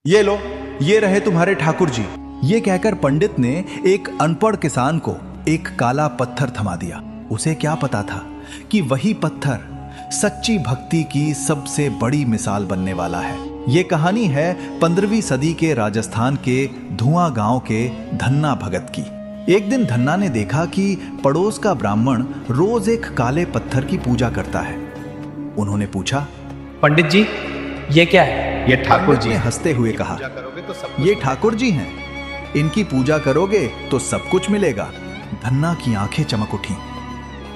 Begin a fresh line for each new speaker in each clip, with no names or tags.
ये लो, ये रहे तुम्हारे ठाकुर जी। ये कहकर पंडित ने एक अनपढ़ किसान को एक काला पत्थर थमा दिया। उसे क्या पता था कि वही पत्थर सच्ची भक्ति की सबसे बड़ी मिसाल बनने वाला है। ये कहानी है 15वीं सदी के राजस्थान के धुआं गांव के धन्ना भगत की। एक दिन धन्ना ने देखा कि पड़ोस का ब्राह्मण रोज एक काले पत्थर की पूजा करता है। उन्होंने पूछा,
पंडित जी, ये क्या है?
ये ठाकुर जी ने हंसते हुए कहा, ये ठाकुर जी हैं, इनकी पूजा करोगे तो सब कुछ मिलेगा। धन्ना की आंखें चमक उठी।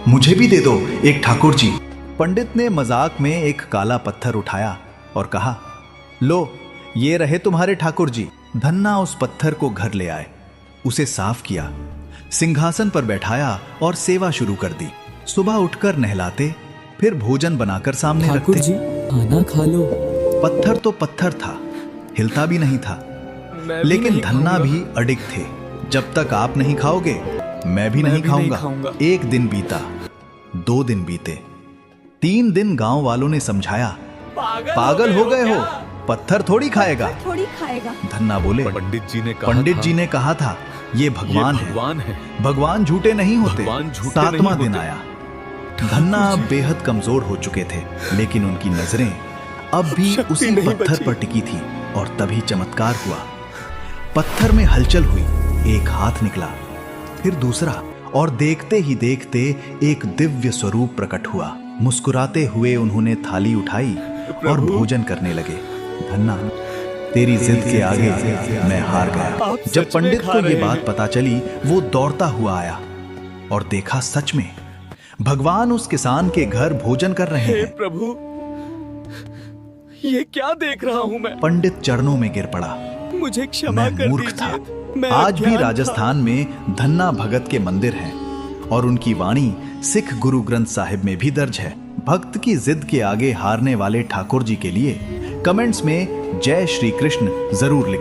मुझे भी दे दो एक ठाकुर जी। पंडित ने मजाक में एक काला पत्थर उठाया और कहा, लो, ये रहे तुम्हारे ठाकुर जी। धन्ना उस पत्थर को घर ले आए, उसे साफ किया, सिंहासन पर बैठाया और सेवा शुरू कर दी। सुबह उठकर नहलाते, फिर भोजन बनाकर सामने रखते।
ठाकुर जी, आना खा लो।
पत्थर तो पत्थर था, हिलता भी नहीं था, लेकिन धन्ना भी अडिग थे। जब तक आप नहीं खाओगे मैं भी नहीं खाऊंगा। एक दिन बीता, 2 दिन बीते, 3 दिन गांव वालों ने समझाया, पागल हो गए हो, पत्थर थोड़ी खाएगा। धन्ना बोले, पंडित जी ने कहा था ये भगवान है। भगवान झूठे नहीं होते। 7वां दिन आया। धन्ना बेहद कमजोर हो चुके थे, लेकिन उनकी नजरें अब भी उसी पत्थर पर टिकी थी। और तभी चमत्कार हुआ। पत्थर में हलचल हुई, एक हाथ निकला, फिर दूसरा, और देखते ही देखते एक दिव्य स्वरूप प्रकट हुआ। मुस्कुराते हुए उन्होंने थाली उठाई और भोजन करने लगे। धन्ना, तेरी जिद के आगे मैं हार गया। जब पंडित को ये बात पता चली, वो दौड़ता हुआ आया और देखा सच में भगवान उस किसान के घर भोजन कर रहे हैं।
प्रभु, ये क्या देख रहा हूँ मैं?
पंडित चरणों में गिर पड़ा।
मुझे क्षमा
मैं
कर
मूर्ख था।
मैं
आज भी
अज्ञान
राजस्थान में धन्ना भगत के मंदिर हैं और उनकी वाणी सिख गुरु ग्रंथ साहिब में भी दर्ज है। भक्त की जिद के आगे हारने वाले ठाकुर जी के लिए कमेंट्स में जय श्री कृष्ण जरूर लिखें।